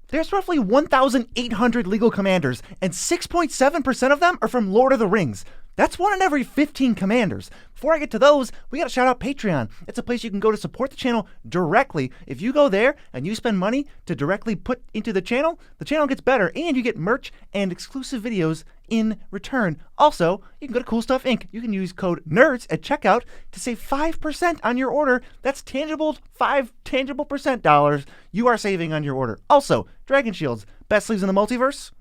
There's roughly 1,800 legal commanders, and 6.7% of them are from Lord of the Rings. That's 1 in every 15 commanders. Before I get to those, we gotta shout out Patreon. It's a place you can go to support the channel directly. If you go there and you spend money to directly put into the channel gets better and you get merch and exclusive videos in return. Also, you can go to Cool Stuff Inc. You can use code NERDS at checkout to save 5% on your order. That's tangible, 5 tangible percent dollars you are saving on your order. Also, Dragon Shields, best sleeves in the multiverse.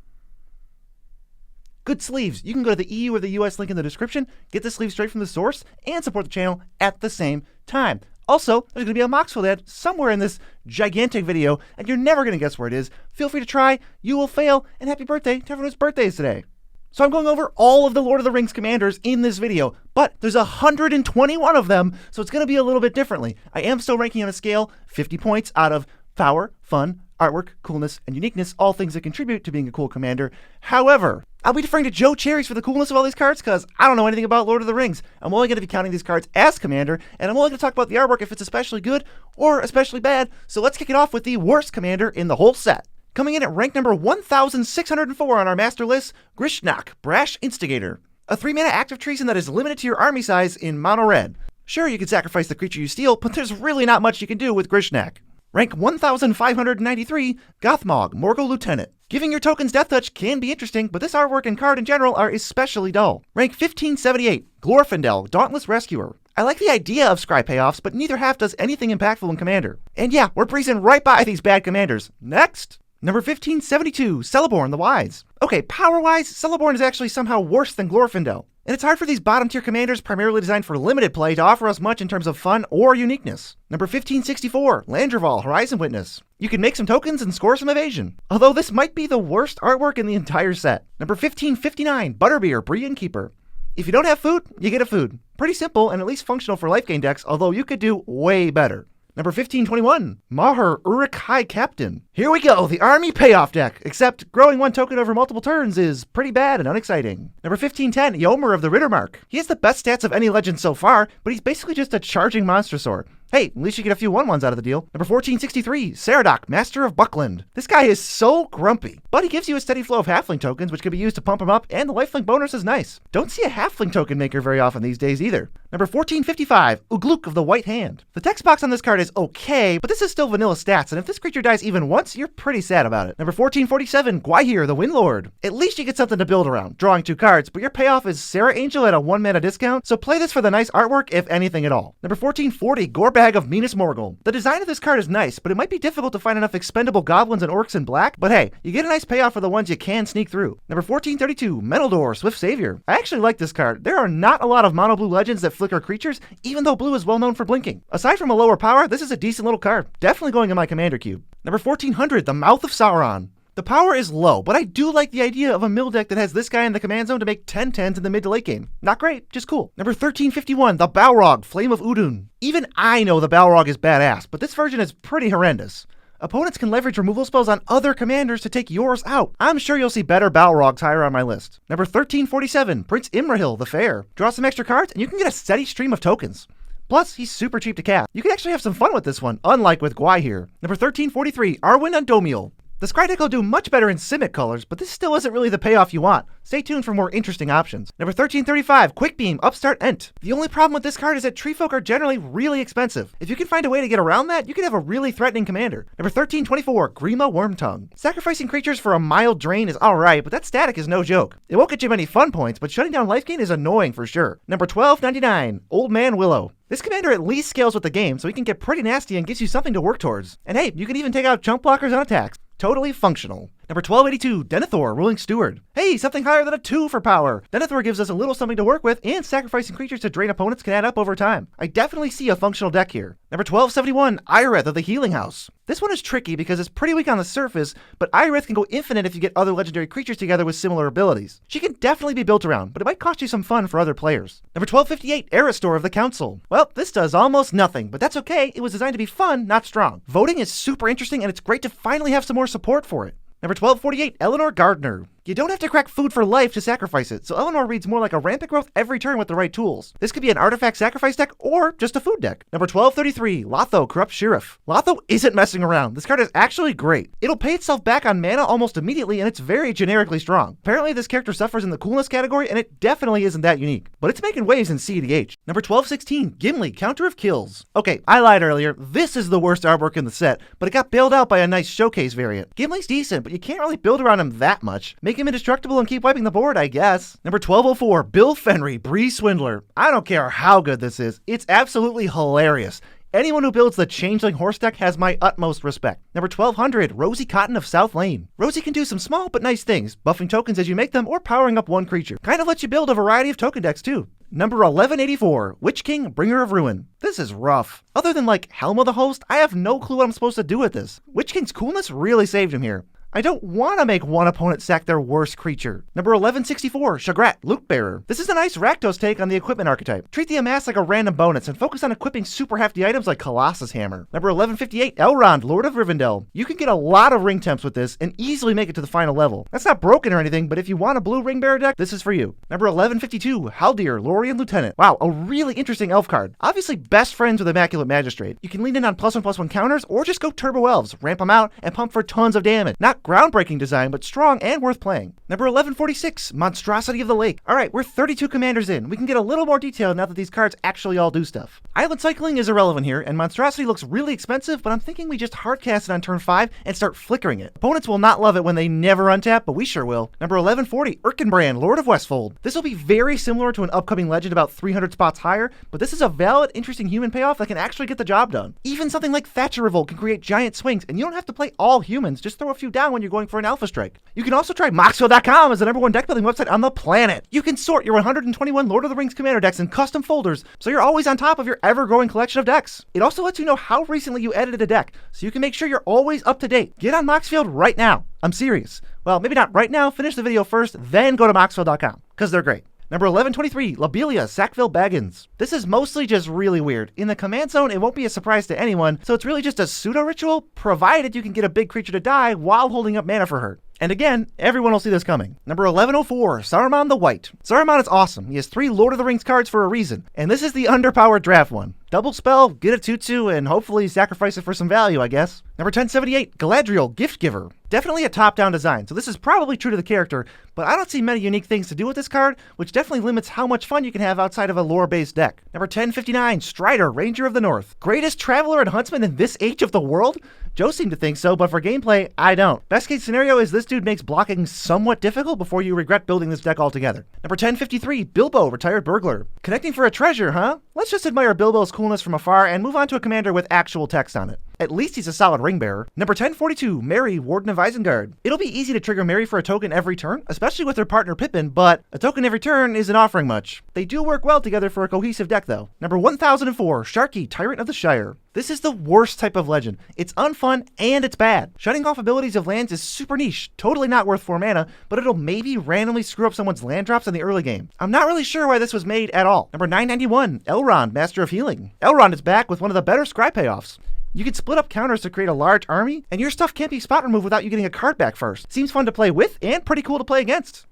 Good sleeves. You can go to the EU or the US link in the description, get the sleeves straight from the source, and support the channel at the same time. Also, there's going to be a Moxfield ad somewhere in this gigantic video, and you're never going to guess where it is. Feel free to try. You will fail, and happy birthday to everyone whose birthday is today. So I'm going over all of the Lord of the Rings commanders in this video, but there's 121 of them, so it's going to be a little bit differently. I am still ranking on a scale, 50 points out of power, fun, artwork, coolness, and uniqueness, all things that contribute to being a cool commander. However, I'll be deferring to Joe Cherries for the coolness of all these cards because I don't know anything about Lord of the Rings. I'm only going to be counting these cards as commander, and I'm only going to talk about the artwork if it's especially good or especially bad. So let's kick it off with the worst commander in the whole set. Coming in at rank number 1,604 on our master list, Grishnak, Brash Instigator. A 3-mana active treason that is limited to your army size in mono red. Sure, you can sacrifice the creature you steal, but there's really not much you can do with Grishnak. Rank 1,593, Gothmog, Morgul Lieutenant. Giving your tokens Death Touch can be interesting, but this artwork and card in general are especially dull. Rank 1578, Glorfindel, Dauntless Rescuer. I like the idea of scry payoffs, but neither half does anything impactful in Commander. And yeah, we're breezing right by these bad commanders. Next! Number 1572, Celeborn the Wise. Okay, power-wise, Celeborn is actually somehow worse than Glorfindel. And it's hard for these bottom-tier commanders primarily designed for limited play to offer us much in terms of fun or uniqueness. Number 1564, Landreval, Horizon Witness. You can make some tokens and score some evasion. Although this might be the worst artwork in the entire set. Number 1559, Butterbeer, Brian Keeper. If you don't have food, you get a food. Pretty simple and at least functional for life gain decks, although you could do way better. Number 1521, Maher Uruk High Captain. Here we go, the army payoff deck, except growing 1 token over multiple turns is pretty bad and unexciting. Number 1510, Yomer of the Rittermark. He has the best stats of any legend so far, but he's basically just a charging monster sword. Hey, at least you get a few 1/1s out of the deal. Number 1463, Saradoc, Master of Buckland. This guy is so grumpy, but he gives you a steady flow of halfling tokens, which can be used to pump him up, and the lifelink bonus is nice. Don't see a halfling token maker very often these days either. Number 1455, Ugluk of the White Hand. The text box on this card is okay, but this is still vanilla stats, and if this creature dies even once, you're pretty sad about it. Number 1447, Gwaihir, the Windlord. At least you get something to build around, drawing 2 cards, but your payoff is Sarah Angel at a 1-mana discount, so play this for the nice artwork, if anything at all. Number 1440, Gorbag of Minas Morgul. The design of this card is nice, but it might be difficult to find enough expendable goblins and orcs in black, but hey, you get a nice payoff for the ones you can sneak through. Number 1432, Meneldor, Swift Savior. I actually like this card. There are not a lot of mono blue legends that flicker creatures, even though blue is well known for blinking. Aside from a lower power, this is a decent little card. Definitely going in my commander cube. Number 1400, the Mouth of Sauron. The power is low, but I do like the idea of a mill deck that has this guy in the command zone to make 10/10s in the mid to late game. Not great, just cool. Number 1351, the Balrog, Flame of Udun. Even I know the Balrog is badass, but this version is pretty horrendous. Opponents can leverage removal spells on other commanders to take yours out. I'm sure you'll see better Balrogs higher on my list. Number 1347, Prince Imrahil, the Fair. Draw some extra cards and you can get a steady stream of tokens. Plus, he's super cheap to cast. You can actually have some fun with this one, unlike with Gwaihir. Number 1343, Arwen Undomiel. The Scry deck will do much better in Simic colors, but this still isn't really the payoff you want. Stay tuned for more interesting options. Number 1335, Quickbeam, Upstart Ent. The only problem with this card is that Treefolk are generally really expensive. If you can find a way to get around that, you can have a really threatening commander. Number 1324, Grima Wormtongue. Sacrificing creatures for a mild drain is alright, but that static is no joke. It won't get you many fun points, but shutting down life gain is annoying for sure. Number 1299, Old Man Willow. This commander at least scales with the game, so he can get pretty nasty and gives you something to work towards. And hey, you can even take out chump blockers on attacks. Totally functional. Number 1282, Denethor, Ruling Steward. Hey, something higher than a 2 for power. Denethor gives us a little something to work with, and sacrificing creatures to drain opponents can add up over time. I definitely see a functional deck here. Number 1271, Ireth of the Healing House. This one is tricky because it's pretty weak on the surface, but Ireth can go infinite if you get other legendary creatures together with similar abilities. She can definitely be built around, but it might cost you some fun for other players. Number 1258, Aristor of the Council. Well, this does almost nothing, but that's okay. It was designed to be fun, not strong. Voting is super interesting, and it's great to finally have some more support for it. Number 1248, Eleanor Gardner. You don't have to crack food for life to sacrifice it, so Eleanor reads more like a rampant growth every turn with the right tools. This could be an artifact sacrifice deck or just a food deck. Number 1233, Lotho, Corrupt Sheriff. Lotho isn't messing around. This card is actually great. It'll pay itself back on mana almost immediately, and it's very generically strong. Apparently this character suffers in the coolness category, and it definitely isn't that unique, but it's making waves in CEDH. Number 1216, Gimli, Counter of Kills. Okay, I lied earlier. This is the worst artwork in the set, but it got bailed out by a nice showcase variant. Gimli's decent, but you can't really build around him that much. Make him indestructible and keep wiping the board, I guess. Number 1204, Bill Fenry, Bree Swindler. I don't care how good this is. It's absolutely hilarious. Anyone who builds the Changeling horse deck has my utmost respect. Number 1200, Rosie Cotton of South Lane. Rosie can do some small but nice things, buffing tokens as you make them or powering up one creature. Kind of lets you build a variety of token decks too. Number 1184, Witch King, Bringer of Ruin. This is rough. Other than like Helma the Host, I have no clue what I'm supposed to do with this. Witch King's coolness really saved him here. I don't want to make one opponent sack their worst creature. Number 1164, Shagrat, Loot Bearer. This is a nice Rakdos take on the equipment archetype. Treat the amass like a random bonus and focus on equipping super hefty items like Colossus Hammer. Number 1158, Elrond, Lord of Rivendell. You can get a lot of ring temps with this and easily make it to the final level. That's not broken or anything, but if you want a blue ring bearer deck, this is for you. Number 1152, Haldir, Lorien Lieutenant. Wow, a really interesting elf card. Obviously best friends with Immaculate Magistrate. You can lean in on +1/+1 counters or just go Turbo Elves, ramp them out, and pump for tons of damage. Not groundbreaking design, but strong and worth playing. Number 1146, Monstrosity of the Lake. Alright, we're 32 commanders in. We can get a little more detail now that these cards actually all do stuff. Island cycling is irrelevant here, and Monstrosity looks really expensive, but I'm thinking we just hardcast it on turn 5 and start flickering it. Opponents will not love it when they never untap, but we sure will. Number 1140, Erkenbrand, Lord of Westfold. This will be very similar to an upcoming legend about 300 spots higher, but this is a valid, interesting human payoff that can actually get the job done. Even something like Thatcher Revolt can create giant swings, and you don't have to play all humans, just throw a few down when you're going for an Alpha Strike. You can also try Moxfield.com as the #1 deck building website on the planet. You can sort your 121 Lord of the Rings commander decks in custom folders, so you're always on top of your ever-growing collection of decks. It also lets you know how recently you edited a deck, so you can make sure you're always up to date. Get on Moxfield right now. I'm serious. Well, maybe not right now, finish the video first, then go to Moxfield.com, because they're great. Number 1123, Lobelia, Sackville Baggins. This is mostly just really weird. In the command zone, it won't be a surprise to anyone, so it's really just a pseudo-ritual, provided you can get a big creature to die while holding up mana for her. And again, everyone will see this coming. Number 1104, Saruman the White. Saruman is awesome. He has 3 Lord of the Rings cards for a reason, and this is the underpowered draft one. Double spell, get a 2/2, and hopefully sacrifice it for some value, I guess. Number 1078, Galadriel, Gift Giver. Definitely a top-down design, so this is probably true to the character, but I don't see many unique things to do with this card, which definitely limits how much fun you can have outside of a lore-based deck. Number 1059, Strider, Ranger of the North. Greatest Traveler and Huntsman in this age of the world? Joe seemed to think so, but for gameplay, I don't. Best case scenario is this dude makes blocking somewhat difficult before you regret building this deck altogether. Number 1053, Bilbo, Retired Burglar. Connecting for a treasure, huh? Let's just admire Bilbo's coolness from afar and move on to a commander with actual text on it. At least he's a solid ring bearer. Number 1042, Mary, Warden of Isengard. It'll be easy to trigger Mary for a token every turn, especially with her partner Pippin, but a token every turn isn't offering much. They do work well together for a cohesive deck though. Number 1004, Sharky, Tyrant of the Shire. This is the worst type of legend. It's unfun and it's bad. Shutting off abilities of lands is super niche, totally not worth 4 mana, but it'll maybe randomly screw up someone's land drops in the early game. I'm not really sure why this was made at all. Number 991, Elrond, Master of Healing. Elrond is back with one of the better scry payoffs. You can split up counters to create a large army, and your stuff can't be spot removed without you getting a card back first. Seems fun to play with, and pretty cool to play against.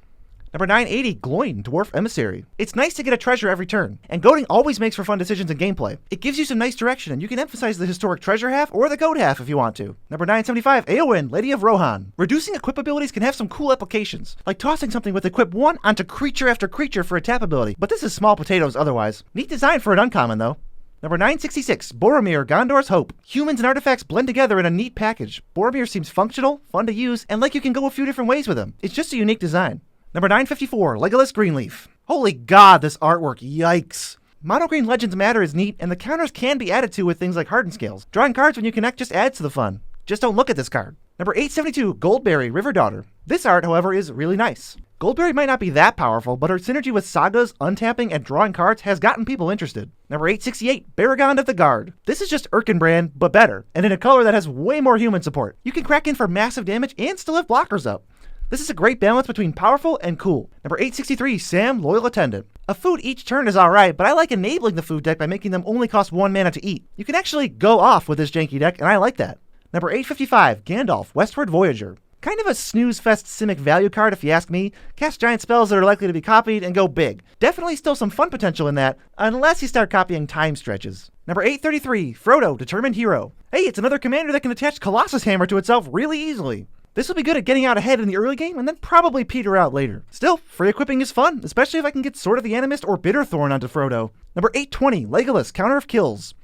Number 980, Gloin, Dwarf Emissary. It's nice to get a treasure every turn, and goading always makes for fun decisions in gameplay. It gives you some nice direction, and you can emphasize the historic treasure half or the goad half if you want to. Number 975, Eowyn, Lady of Rohan. Reducing equip abilities can have some cool applications, like tossing something with equip 1 onto creature after creature for a tap ability, but this is small potatoes otherwise. Neat design for an uncommon though. Number 966, Boromir, Gondor's Hope. Humans and artifacts blend together in a neat package. Boromir seems functional, fun to use, and like you can go a few different ways with him. It's just a unique design. Number 954, Legolas Greenleaf. Holy god, this artwork, yikes. Mono green legends matter is neat, and the counters can be added to with things like Hardened Scales. Drawing cards when you connect just adds to the fun. Just don't look at this card. Number 872, Goldberry, River Daughter. This art, however, is really nice. Goldberry might not be that powerful, but her synergy with sagas, untapping, and drawing cards has gotten people interested. Number 868, Baragond of the Guard. This is just Erkenbrand, but better, and in a color that has way more human support. You can crack in for massive damage and still have blockers up. This is a great balance between powerful and cool. Number 863, Sam, Loyal Attendant. A food each turn is alright, but I like enabling the food deck by making them only cost 1 mana to eat. You can actually go off with this janky deck, and I like that. Number 855, Gandalf, Westward Voyager. Kind of a snooze fest Simic value card if you ask me. Cast giant spells that are likely to be copied and go big. Definitely still some fun potential in that, unless you start copying time stretches. Number 833, Frodo, Determined Hero. Hey, it's another commander that can attach Colossus Hammer to itself really easily. This will be good at getting out ahead in the early game and then probably peter out later. Still, free equipping is fun, especially if I can get Sword of the Animist or Bitterthorn onto Frodo. Number 820, Legolas, Counter of Kills.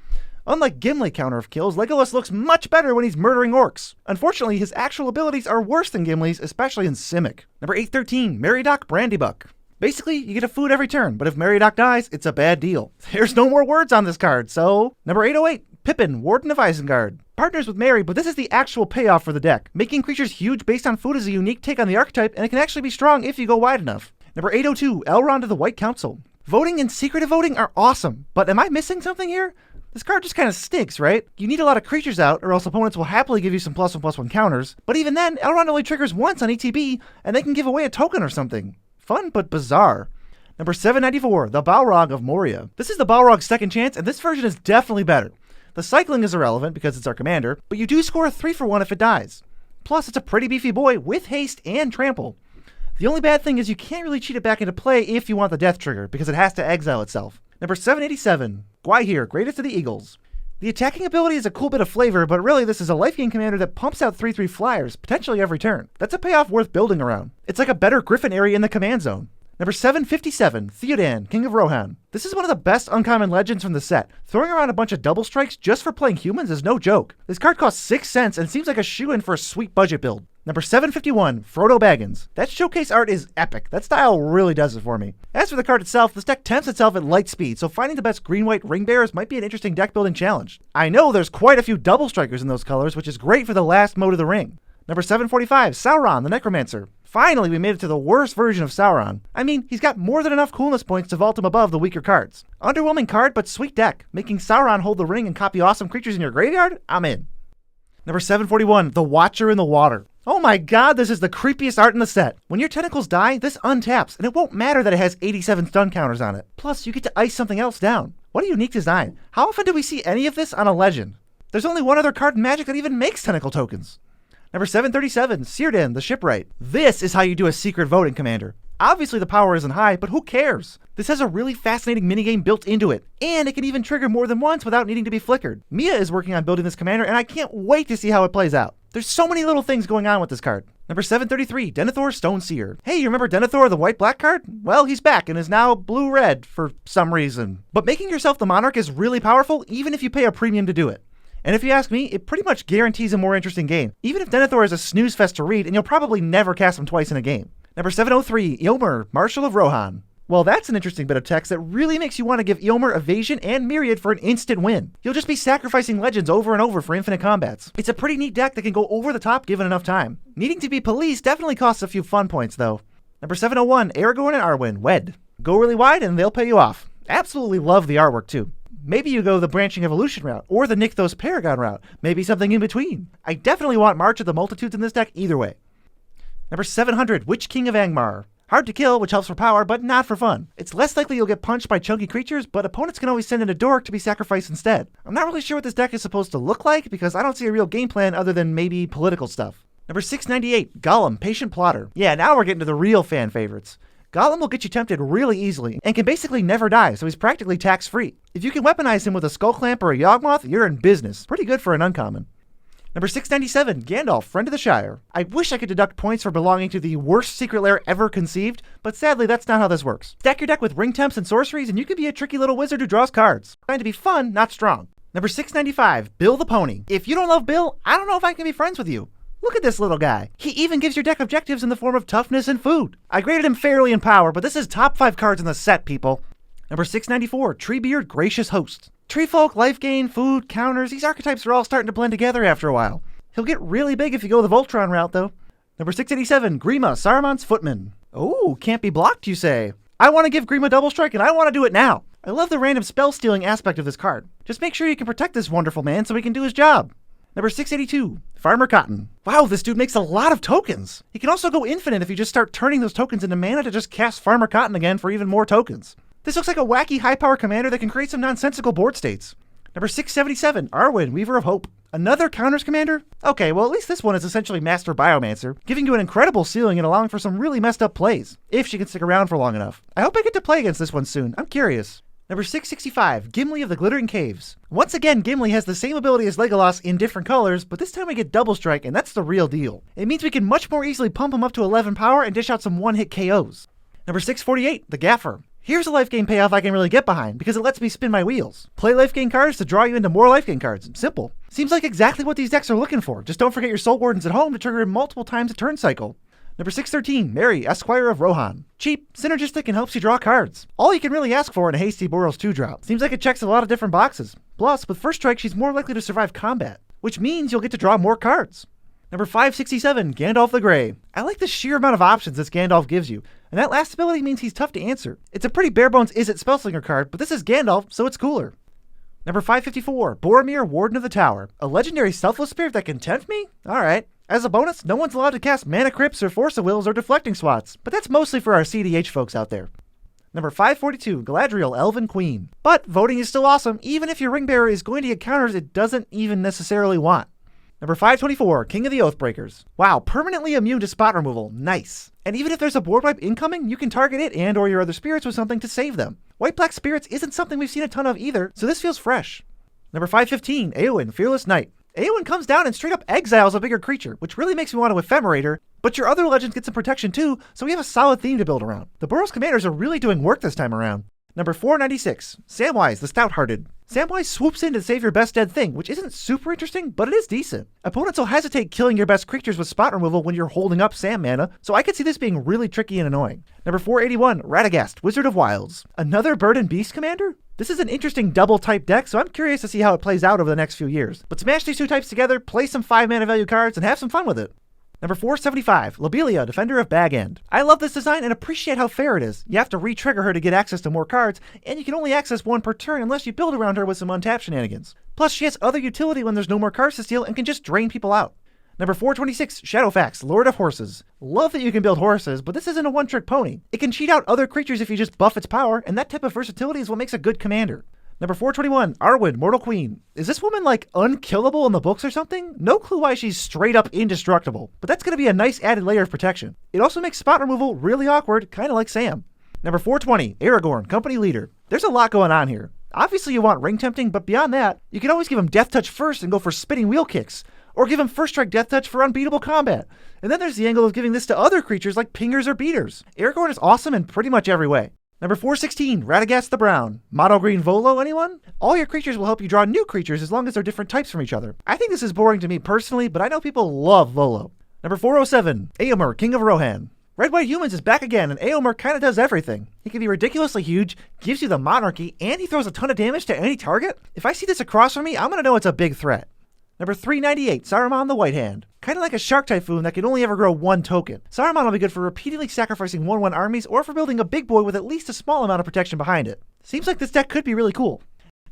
Unlike Gimli Counter of Kills, Legolas looks much better when he's murdering orcs. Unfortunately, his actual abilities are worse than Gimli's, especially in Simic. Number 813, Meriadoc Brandybuck. Basically, you get a food every turn, but if Meriadoc dies, it's a bad deal. There's no more words on this card, so... Number 808, Pippin, Warden of Isengard. Partners with Merry, but this is the actual payoff for the deck. Making creatures huge based on food is a unique take on the archetype, and it can actually be strong if you go wide enough. Number 802, Elrond of the White Council. Voting and secretive voting are awesome, but am I missing something here? This card just kind of stinks, right? You need a lot of creatures out, or else opponents will happily give you some +1/+1 counters. But even then, Elrond only triggers once on ETB, and they can give away a token or something. Fun, but bizarre. Number 794, the Balrog of Moria. This is the Balrog's second chance, and this version is definitely better. The cycling is irrelevant because it's our commander, but you do score a 3-for-1 if it dies. Plus, it's a pretty beefy boy with haste and trample. The only bad thing is you can't really cheat it back into play if you want the death trigger, because it has to exile itself. Number 787, Gwaihir, Greatest of the Eagles. The attacking ability is a cool bit of flavor, but really this is a life gain commander that pumps out 3/3 flyers, potentially every turn. That's a payoff worth building around. It's like a better Griffin area in the command zone. Number 757, Theodan, King of Rohan. This is one of the best uncommon legends from the set. Throwing around a bunch of double strikes just for playing humans is no joke. This card costs 6 cents and seems like a shoo-in for a sweet budget build. Number 751, Frodo Baggins. That showcase art is epic. That style really does it for me. As for the card itself, this deck tempts itself at light speed, so finding the best green-white ring bearers might be an interesting deck building challenge. I know there's quite a few double strikers in those colors, which is great for the last mode of the ring. Number 745, Sauron, the Necromancer. Finally, we made it to the worst version of Sauron. I mean, he's got more than enough coolness points to vault him above the weaker cards. Underwhelming card, but sweet deck. Making Sauron hold the ring and copy awesome creatures in your graveyard? I'm in. Number 741, the Watcher in the Water. Oh my god, this is the creepiest art in the set. When your tentacles die, this untaps, and it won't matter that it has 87 stun counters on it. Plus, you get to ice something else down. What a unique design. How often do we see any of this on a legend? There's only one other card in Magic that even makes tentacle tokens. Number 737, Círdan, the Shipwright. This is how you do a secret voting commander. Obviously the power isn't high, but who cares? This has a really fascinating minigame built into it, and it can even trigger more than once without needing to be flickered. Mia is working on building this commander, and I can't wait to see how it plays out. There's so many little things going on with this card. Number 733, Denethor Stoneseer. Hey, you remember Denethor, the white-black card? Well, he's back and is now blue-red for some reason. But making yourself the Monarch is really powerful, even if you pay a premium to do it. And if you ask me, it pretty much guarantees a more interesting game, even if Denethor is a snooze fest to read and you'll probably never cast him twice in a game. Number 703, Eomer, Marshal of Rohan. Well, that's an interesting bit of text that really makes you want to give Eomer Evasion and Myriad for an instant win. You'll just be sacrificing legends over and over for infinite combats. It's a pretty neat deck that can go over the top given enough time. Needing to be policed definitely costs a few fun points though. Number 701, Aragorn and Arwen, Wed. Go really wide and they'll pay you off. Absolutely love the artwork too. Maybe you go the Branching Evolution route, or the Nykthos Paragon route, maybe something in between. I definitely want March of the Multitudes in this deck either way. Number 700, Witch King of Angmar. Hard to kill, which helps for power, but not for fun. It's less likely you'll get punched by chunky creatures, but opponents can always send in a dork to be sacrificed instead. I'm not really sure what this deck is supposed to look like, because I don't see a real game plan other than maybe political stuff. Number 698, Gollum, Patient Plotter. Yeah, now we're getting to the real fan favorites. Gollum will get you tempted really easily, and can basically never die, so he's practically tax-free. If you can weaponize him with a Skull Clamp or a Yawgmoth, you're in business. Pretty good for an uncommon. Number 697, Gandalf, Friend of the Shire. I wish I could deduct points for belonging to the worst secret lair ever conceived, but sadly that's not how this works. Stack your deck with ring temps and sorceries, and you can be a tricky little wizard who draws cards. Trying to be fun, not strong. Number 695, Bill the Pony. If you don't love Bill, I don't know if I can be friends with you. Look at this little guy. He even gives your deck objectives in the form of toughness and food. I graded him fairly in power, but this is top 5 cards in the set, people. Number 694, Treebeard, Gracious Host. Treefolk, life gain, food, counters, these archetypes are all starting to blend together after a while. He'll get really big if you go the Voltron route, though. Number 687, Grima, Saruman's Footman. Oh, can't be blocked, you say. I want to give Grima Double Strike, and I want to do it now. I love the random spell stealing aspect of this card. Just make sure you can protect this wonderful man so he can do his job. Number 682, Farmer Cotton. Wow, this dude makes a lot of tokens. He can also go infinite if you just start turning those tokens into mana to just cast Farmer Cotton again for even more tokens. This looks like a wacky high-power commander that can create some nonsensical board states. Number 677, Arwen, Weaver of Hope. Another counters commander? Okay, well at least this one is essentially Master Biomancer, giving you an incredible ceiling and allowing for some really messed up plays, if she can stick around for long enough. I hope I get to play against this one soon, I'm curious. Number 665, Gimli of the Glittering Caves. Once again, Gimli has the same ability as Legolas in different colors, but this time we get Double Strike, and that's the real deal. It means we can much more easily pump him up to 11 power and dish out some one-hit KOs. Number 648, the Gaffer. Here's a life gain payoff I can really get behind, because it lets me spin my wheels. Play life gain cards to draw you into more life gain cards. Simple. Seems like exactly what these decks are looking for. Just don't forget your Soul Wardens at home to trigger multiple times a turn cycle. Number 613, Mary, Esquire of Rohan. Cheap, synergistic, and helps you draw cards. All you can really ask for in a Hasty Boros 2-drop. Seems like it checks a lot of different boxes. Plus, with First Strike, she's more likely to survive combat, which means you'll get to draw more cards. Number 567, Gandalf the Grey. I like the sheer amount of options this Gandalf gives you, and that last ability means he's tough to answer. It's a pretty bare-bones Is It Spellslinger card, but this is Gandalf, so it's cooler. Number 554, Boromir, Warden of the Tower. A legendary selfless spirit that can tempt me? Alright. As a bonus, no one's allowed to cast Mana Crypts or Force of Wills or Deflecting Swats, but that's mostly for our CDH folks out there. Number 542, Galadriel, Elven Queen. But voting is still awesome, even if your ring bearer is going to get counters it doesn't even necessarily want. Number 524, King of the Oathbreakers. Wow, permanently immune to spot removal, nice. And even if there's a board wipe incoming, you can target it and or your other spirits with something to save them. White-black spirits isn't something we've seen a ton of either, so this feels fresh. Number 515, Éowyn, Fearless Knight. Éowyn comes down and straight up exiles a bigger creature, which really makes me want to ephemerate her, but your other legends get some protection too, so we have a solid theme to build around. The Boros commanders are really doing work this time around. Number 496, Samwise, the Stout-Hearted. Samwise swoops in to save your best dead thing, which isn't super interesting, but it is decent. Opponents will hesitate killing your best creatures with spot removal when you're holding up Sam mana, so I could see this being really tricky and annoying. Number 481, Radagast, Wizard of Wilds. Another Bird and Beast commander? This is an interesting double type deck, so I'm curious to see how it plays out over the next few years. But smash these two types together, play some 5 mana value cards, and have some fun with it. Number 475, Lobelia, Defender of Bag End. I love this design and appreciate how fair it is. You have to re-trigger her to get access to more cards, and you can only access one per turn unless you build around her with some untapped shenanigans. Plus, she has other utility when there's no more cards to steal and can just drain people out. Number 426, Shadowfax, Lord of Horses. Love that you can build horses, but this isn't a one-trick pony. It can cheat out other creatures if you just buff its power, and that type of versatility is what makes a good commander. Number 421, Arwen, Mortal Queen. Is this woman like unkillable in the books or something? No clue why she's straight up indestructible, but that's going to be a nice added layer of protection. It also makes spot removal really awkward, kind of like Sam. Number 420, Aragorn, Company Leader. There's a lot going on here. Obviously you want ring tempting, but beyond that, you can always give him Death Touch first and go for spinning wheel kicks, or give him First Strike Death Touch for unbeatable combat. And then there's the angle of giving this to other creatures like pingers or beaters. Aragorn is awesome in pretty much every way. Number 416, Radagast the Brown. Mono Green Volo, anyone? All your creatures will help you draw new creatures as long as they're different types from each other. I think this is boring to me personally, but I know people love Volo. Number 407, Éomer, King of Rohan. Red White Humans is back again, and Éomer kinda does everything. He can be ridiculously huge, gives you the monarchy, and he throws a ton of damage to any target. If I see this across from me, I'm gonna know it's a big threat. Number 398, Saruman the White Hand. Kinda like a Shark Typhoon that can only ever grow one token. Saruman will be good for repeatedly sacrificing 1/1 armies or for building a big boy with at least a small amount of protection behind it. Seems like this deck could be really cool.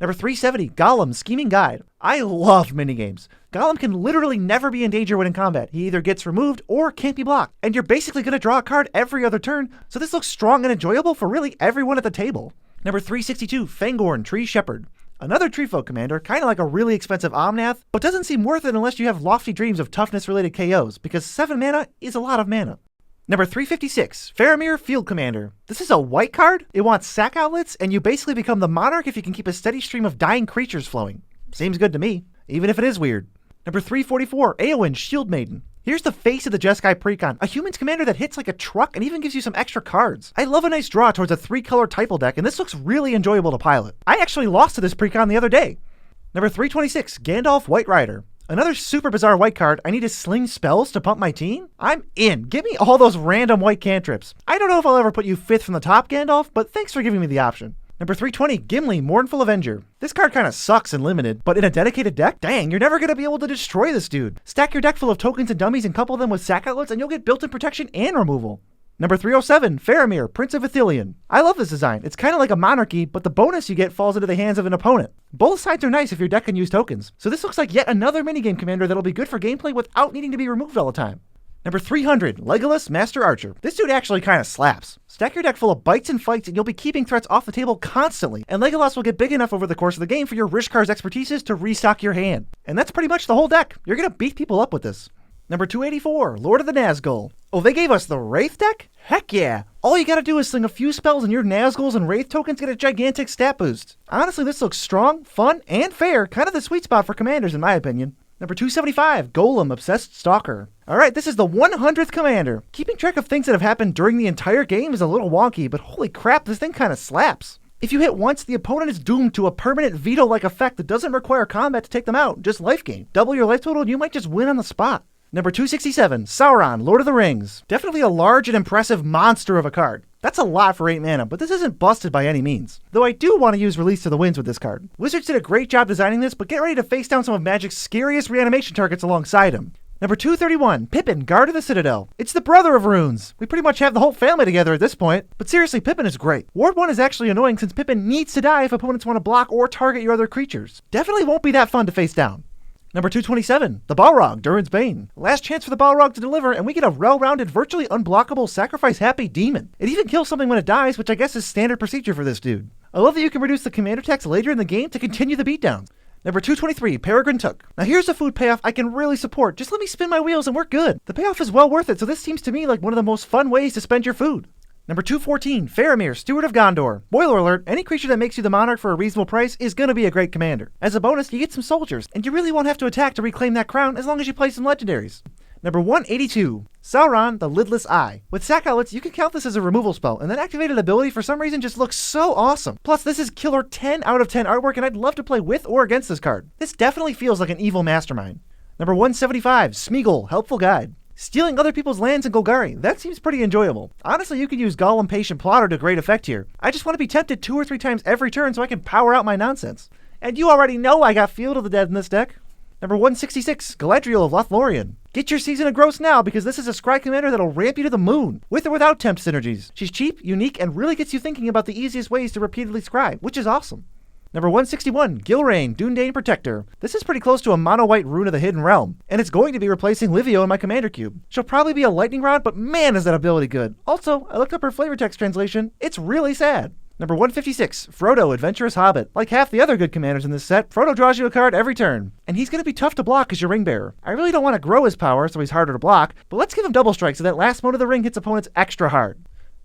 Number 370, Gollum, Scheming Guide. I love minigames. Gollum can literally never be in danger when in combat. He either gets removed or can't be blocked. And you're basically going to draw a card every other turn, so this looks strong and enjoyable for really everyone at the table. Number 362, Fangorn, Tree Shepherd. Another tree folk commander, kind of like a really expensive Omnath, but doesn't seem worth it unless you have lofty dreams of toughness-related KOs, because 7 mana is a lot of mana. Number 356, Faramir, Field Commander. This is a white card. It wants sack outlets, and you basically become the monarch if you can keep a steady stream of dying creatures flowing. Seems good to me, even if it is weird. Number 344, Éowyn, Shield Maiden. Here's the face of the Jeskai Precon, a human's commander that hits like a truck and even gives you some extra cards. I love a nice draw towards a 3-color typo deck, and this looks really enjoyable to pilot. I actually lost to this Precon the other day. Number 326, Gandalf, White Rider. Another super bizarre white card. I need to sling spells to pump my team? I'm in. Give me all those random white cantrips. I don't know if I'll ever put you 5th from the top, Gandalf, but thanks for giving me the option. Number 320, Gimli, Mournful Avenger. This card kind of sucks and limited, but in a dedicated deck, dang, you're never going to be able to destroy this dude. Stack your deck full of tokens and dummies and couple them with sack outlets and you'll get built-in protection and removal. Number 307, Faramir, Prince of Ithilien. I love this design. It's kind of like a monarchy, but the bonus you get falls into the hands of an opponent. Both sides are nice if your deck can use tokens. So this looks like yet another minigame commander that'll be good for gameplay without needing to be removed all the time. Number 300, Legolas Master Archer. This dude actually kind of slaps. Stack your deck full of bites and fights and you'll be keeping threats off the table constantly, and Legolas will get big enough over the course of the game for your Rishkar's expertises to restock your hand. And that's pretty much the whole deck. You're gonna beat people up with this. Number 284, Lord of the Nazgul. Oh, they gave us the Wraith deck? Heck yeah! All you gotta do is sling a few spells and your Nazguls and Wraith tokens get a gigantic stat boost. Honestly, this looks strong, fun, and fair, kind of the sweet spot for commanders in my opinion. Number 275, Golem Obsessed Stalker. Alright, this is the 100th commander. Keeping track of things that have happened during the entire game is a little wonky, but holy crap, this thing kinda slaps. If you hit once, the opponent is doomed to a permanent veto-like effect that doesn't require combat to take them out, just life gain. Double your life total and you might just win on the spot. Number 267, Sauron, Lord of the Rings. Definitely a large and impressive monster of a card. That's a lot for 8 mana, but this isn't busted by any means. Though I do want to use Release to the Winds with this card. Wizards did a great job designing this, but get ready to face down some of Magic's scariest reanimation targets alongside him. Number 231, Pippin, Guard of the Citadel. It's the brother of Runes. We pretty much have the whole family together at this point. But seriously, Pippin is great. Ward 1 is actually annoying since Pippin needs to die if opponents want to block or target your other creatures. Definitely won't be that fun to face down. Number 227, the Balrog, Durin's Bane. Last chance for the Balrog to deliver, and we get a well-rounded, virtually unblockable, sacrifice-happy demon. It even kills something when it dies, which I guess is standard procedure for this dude. I love that you can reduce the commander text later in the game to continue the beatdowns. Number 223, Peregrine Took. Now here's a food payoff I can really support. Just let me spin my wheels and we're good. The payoff is well worth it, so this seems to me like one of the most fun ways to spend your food. Number 214, Faramir, Steward of Gondor. Spoiler alert, any creature that makes you the monarch for a reasonable price is gonna be a great commander. As a bonus, you get some soldiers, and you really won't have to attack to reclaim that crown as long as you play some legendaries. Number 182, Sauron, the Lidless Eye. With sack outlets, you can count this as a removal spell, and that activated ability for some reason just looks so awesome. Plus, this is killer 10 out of 10 artwork, and I'd love to play with or against this card. This definitely feels like an evil mastermind. Number 175, Smeagol, Helpful Guide. Stealing other people's lands in Golgari, that seems pretty enjoyable. Honestly, you could use Gollum Patient Plotter to great effect here. I just want to be tempted 2 or 3 times every turn so I can power out my nonsense. And you already know I got Field of the Dead in this deck. Number 166, Galadriel of Lothlorien. Get your Season of Gross now because this is a Scry commander that'll ramp you to the moon, with or without temp synergies. She's cheap, unique, and really gets you thinking about the easiest ways to repeatedly scry, which is awesome. Number 161, Gilrain, Dúnedain Protector. This is pretty close to a mono-white Rune of the Hidden Realm, and it's going to be replacing Livio in my commander cube. She'll probably be a lightning rod, but man is that ability good. Also, I looked up her flavor text translation. It's really sad. Number 156, Frodo, Adventurous Hobbit. Like half the other good commanders in this set, Frodo draws you a card every turn. And he's going to be tough to block as your ring bearer. I really don't want to grow his power so he's harder to block, but let's give him double strike so that last mode of the ring hits opponents extra hard.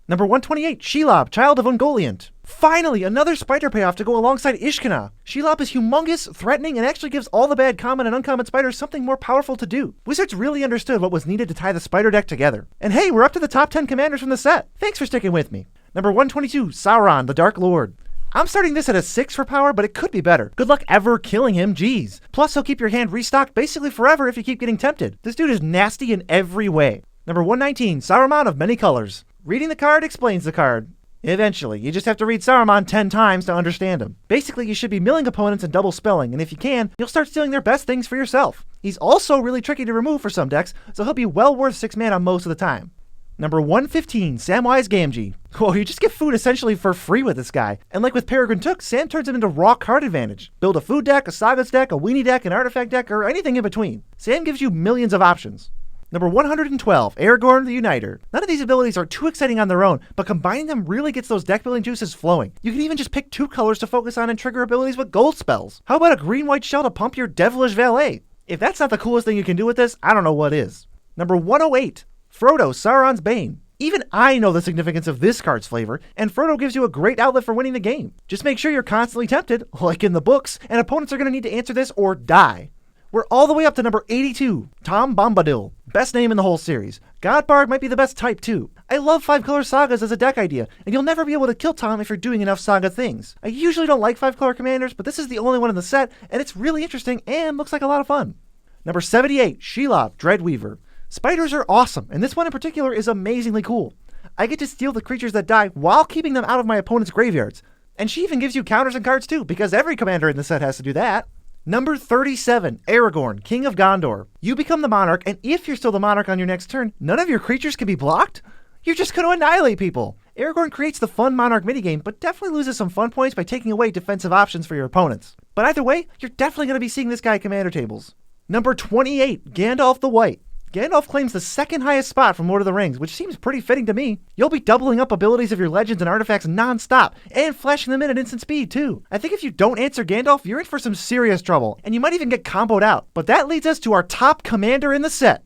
Number 128, Shelob, Child of Ungoliant. Finally, another spider payoff to go alongside Ishkana. Shelob is humongous, threatening, and actually gives all the bad common and uncommon spiders something more powerful to do. Wizards really understood what was needed to tie the spider deck together. And hey, we're up to the top 10 commanders from the set. Thanks for sticking with me. Number 122, Sauron, the Dark Lord. I'm starting this at a 6 for power, but it could be better. Good luck ever killing him, geez. Plus, he'll keep your hand restocked basically forever if you keep getting tempted. This dude is nasty in every way. Number 119, Saruman of Many Colors. Reading the card explains the card. Eventually, you just have to read Saruman 10 times to understand him. Basically, you should be milling opponents and double spelling, and if you can, you'll start stealing their best things for yourself. He's also really tricky to remove for some decks, so he'll be well worth 6 mana most of the time. Number 115, Samwise Gamgee. Well, you just get food essentially for free with this guy. And like with Peregrine Took, Sam turns him into raw card advantage. Build a food deck, a Sagas deck, a weenie deck, an artifact deck, or anything in between. Sam gives you millions of options. Number 112, Aragorn the Uniter. None of these abilities are too exciting on their own, but combining them really gets those deck building juices flowing. You can even just pick 2 colors to focus on and trigger abilities with gold spells. How about a green-white shell to pump your devilish valet? If that's not the coolest thing you can do with this, I don't know what is. Number 108, Frodo, Sauron's Bane. Even I know the significance of this card's flavor, and Frodo gives you a great outlet for winning the game. Just make sure you're constantly tempted, like in the books, and opponents are going to need to answer this or die. We're all the way up to number 82, Tom Bombadil. Best name in the whole series. Godbard might be the best type too. I love 5-color sagas as a deck idea, and you'll never be able to kill Tom if you're doing enough saga things. I usually don't like 5-color commanders, but this is the only one in the set, and it's really interesting and looks like a lot of fun. Number 78, Shelob, Dreadweaver. Spiders are awesome, and this one in particular is amazingly cool. I get to steal the creatures that die while keeping them out of my opponent's graveyards. And she even gives you counters and cards too, because every commander in the set has to do that. Number 37, Aragorn, King of Gondor. You become the monarch, and if you're still the monarch on your next turn, none of your creatures can be blocked? You're just going to annihilate people. Aragorn creates the fun monarch minigame, but definitely loses some fun points by taking away defensive options for your opponents. But either way, you're definitely going to be seeing this guy at commander tables. Number 28, Gandalf the White. Gandalf claims the second highest spot from Lord of the Rings, which seems pretty fitting to me. You'll be doubling up abilities of your legends and artifacts non-stop, and flashing them in at instant speed too. I think if you don't answer Gandalf, you're in for some serious trouble, and you might even get comboed out. But that leads us to our top commander in the set.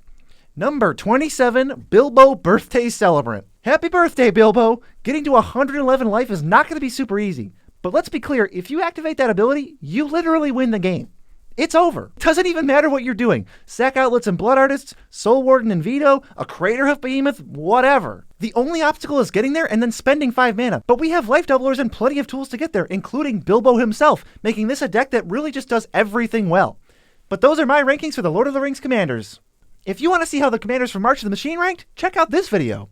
Number 27, Bilbo Birthday Celebrant. Happy birthday, Bilbo! Getting to 111 life is not going to be super easy. But let's be clear, if you activate that ability, you literally win the game. It's over. Doesn't even matter what you're doing. Sack Outlets and Blood Artists, Soul Warden and Veto, a Craterhoof Behemoth, whatever. The only obstacle is getting there and then spending 5 mana. But we have life doublers and plenty of tools to get there, including Bilbo himself, making this a deck that really just does everything well. But those are my rankings for the Lord of the Rings commanders. If you want to see how the commanders from March of the Machine ranked, check out this video.